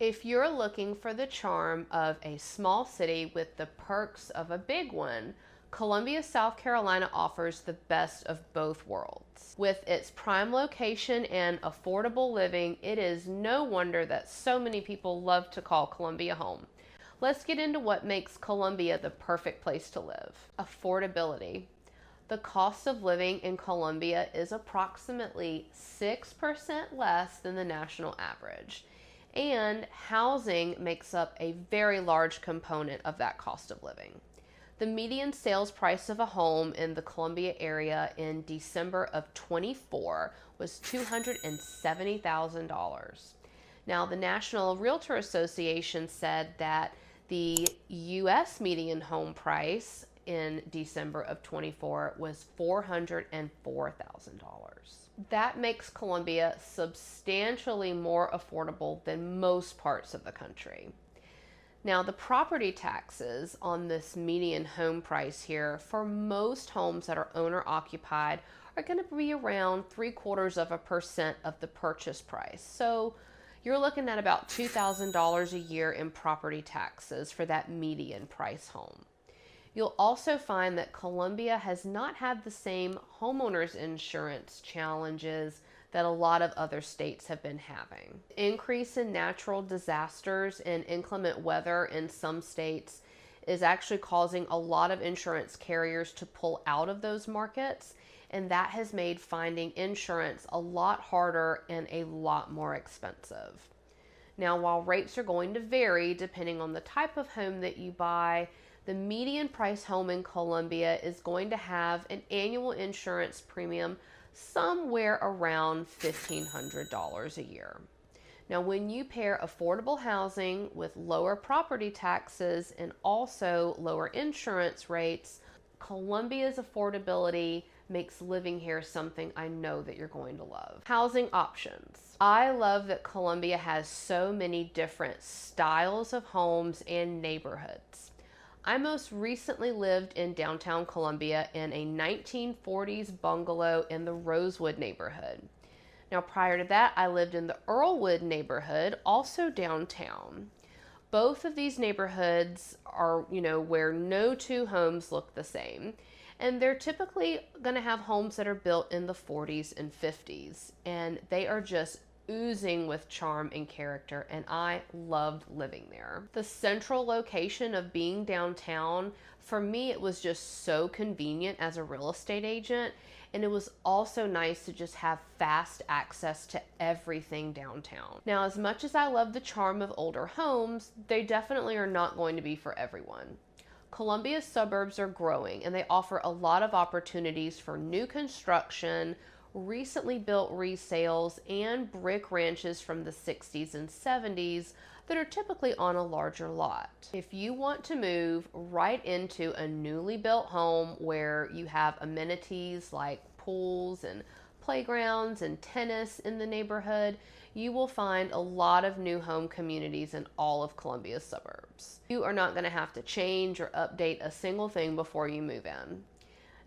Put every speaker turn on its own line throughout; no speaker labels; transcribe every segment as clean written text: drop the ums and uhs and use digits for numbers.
If you're looking for the charm of a small city with the perks of a big one, Columbia, South Carolina offers the best of both worlds. With its prime location and affordable living, it is no wonder that so many people love to call Columbia home. Let's get into what makes Columbia the perfect place to live. Affordability. The cost of living in Columbia is approximately 6% less than the national average, and housing makes up a very large component of that cost of living. The median sales price of a home in the Columbia area in December of 24 was $270,000. Now, the National Realtor Association said that the U.S. median home price in December of 24 was $404,000. That makes Columbia substantially more affordable than most parts of the country. Now, the property taxes on this median home price here for most homes that are owner occupied are going to be around 0.75% of the purchase price. So you're looking at about $2,000 a year in property taxes for that median price home. You'll also find that Columbia has not had the same homeowners insurance challenges that a lot of other states have been having. Increase in natural disasters and inclement weather in some states is actually causing a lot of insurance carriers to pull out of those markets, and that has made finding insurance a lot harder and a lot more expensive. Now, while rates are going to vary depending on the type of home that you buy, the median price home in Columbia is going to have an annual insurance premium somewhere around $1,500 a year. Now, when you pair affordable housing with lower property taxes and also lower insurance rates, Columbia's affordability makes living here something I know that you're going to love. Housing options. I love that Columbia has so many different styles of homes and neighborhoods. I most recently lived in downtown Columbia in a 1940s bungalow in the Rosewood neighborhood. Now, prior to that, I lived in the Earlwood neighborhood, also downtown. Both of these neighborhoods are, where no two homes look the same. And they're typically going to have homes that are built in the 40s and 50s. And they are just oozing with charm and character, and I loved living there. The central location of being downtown, for me, it was just so convenient as a real estate agent, and it was also nice to just have fast access to everything downtown. Now, as much as I love the charm of older homes, they definitely are not going to be for everyone. Columbia's suburbs are growing, and they offer a lot of opportunities for new construction, recently built resales, and brick ranches from the 60s and 70s that are typically on a larger lot. If you want to move right into a newly built home where you have amenities like pools and playgrounds and tennis in the neighborhood, you will find a lot of new home communities in all of Columbia's suburbs. You are not going to have to change or update a single thing before you move in.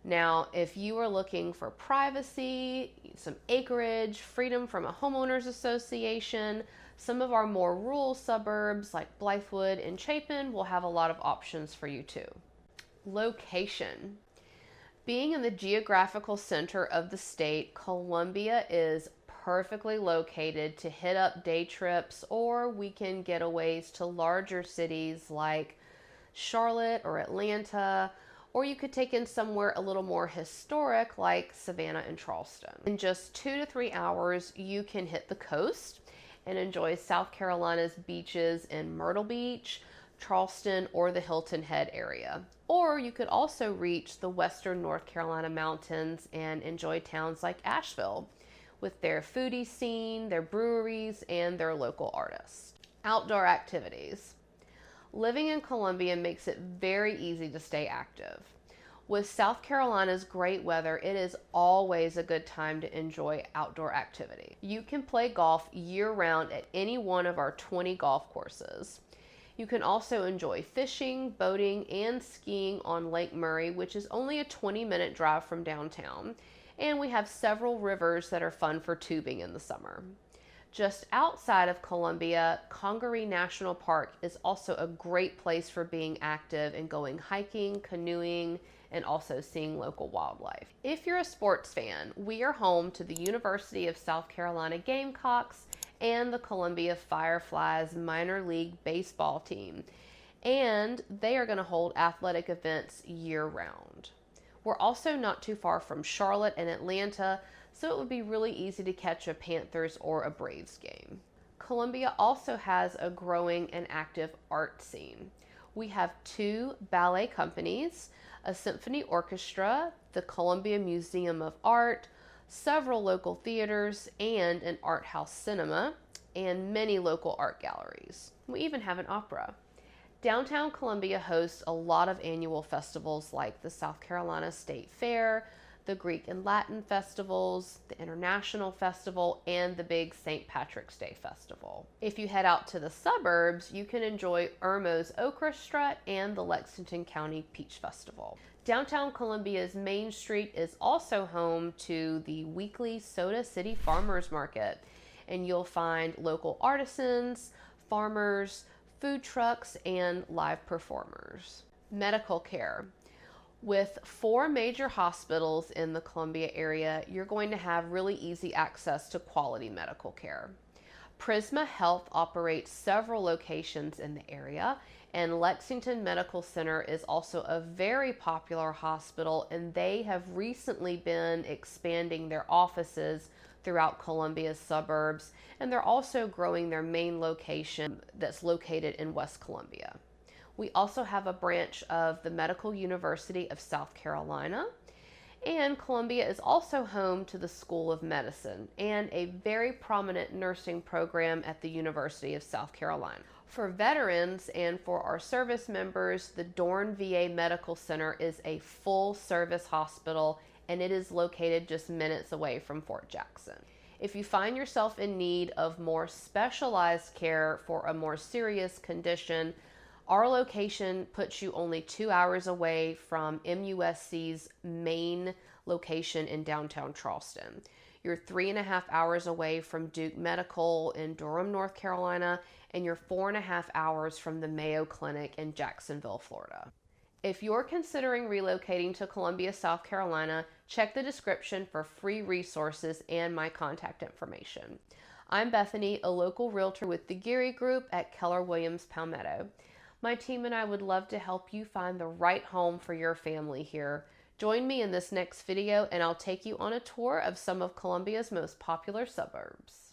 Now, if you are looking for privacy, some acreage, freedom from a homeowners association, some of our more rural suburbs like Blythewood and Chapin will have a lot of options for you too. Location. Being in the geographical center of the state, Columbia is perfectly located to hit up day trips or weekend getaways to larger cities like Charlotte or Atlanta, or you could take in somewhere a little more historic like Savannah and Charleston. In just 2 to 3 hours, you can hit the coast and enjoy South Carolina's beaches in Myrtle Beach, Charleston, or the Hilton Head area. Or you could also reach the western North Carolina mountains and enjoy towns like Asheville with their foodie scene, their breweries, and their local artists. Outdoor activities. Living in Columbia makes it very easy to stay active. With South Carolina's great weather, it is always a good time to enjoy outdoor activity. You can play golf year-round at any one of our 20 golf courses. You can also enjoy fishing, boating, and skiing on Lake Murray, which is only a 20-minute drive from downtown. And we have several rivers that are fun for tubing in the summer. Just outside of Columbia, Congaree National Park is also a great place for being active and going hiking, canoeing, and also seeing local wildlife. If you're a sports fan, we are home to the University of South Carolina Gamecocks and the Columbia Fireflies minor league baseball team, and they are going to hold athletic events year-round. We're also not too far from Charlotte and Atlanta, so it would be really easy to catch a Panthers or a Braves game. Columbia also has a growing and active art scene. We have 2 ballet companies, a symphony orchestra, the Columbia Museum of Art, several local theaters, and an art house cinema, and many local art galleries. We even have an opera. Downtown Columbia hosts a lot of annual festivals like the South Carolina State Fair, the Greek and Latin festivals, the International Festival, and the big St. Patrick's Day Festival. If you head out to the suburbs, you can enjoy Irmo's Okra Strut and the Lexington County Peach Festival. Downtown Columbia's Main Street is also home to the weekly Soda City Farmers Market, and you'll find local artisans, farmers, food trucks, and live performers. Medical care. With 4 major hospitals in the Columbia area, you're going to have really easy access to quality medical care. Prisma Health operates several locations in the area, and Lexington Medical Center is also a very popular hospital, and they have recently been expanding their offices throughout Columbia's suburbs, and they're also growing their main location that's located in West Columbia. We also have a branch of the Medical University of South Carolina, and Columbia is also home to the School of Medicine and a very prominent nursing program at the University of South Carolina. For veterans and for our service members, the Dorn VA Medical Center is a full-service hospital, and it is located just minutes away from Fort Jackson. If you find yourself in need of more specialized care for a more serious condition, our location puts you only 2 hours away from MUSC's main location in downtown Charleston. You're 3.5 hours away from Duke Medical in Durham, North Carolina, and you're 4.5 hours from the Mayo Clinic in Jacksonville, Florida. If you're considering relocating to Columbia, South Carolina, check the description for free resources and my contact information. I'm Bethany, a local realtor with the Geary Group at Keller Williams Palmetto. My team and I would love to help you find the right home for your family here. Join me in this next video and I'll take you on a tour of some of Columbia's most popular suburbs.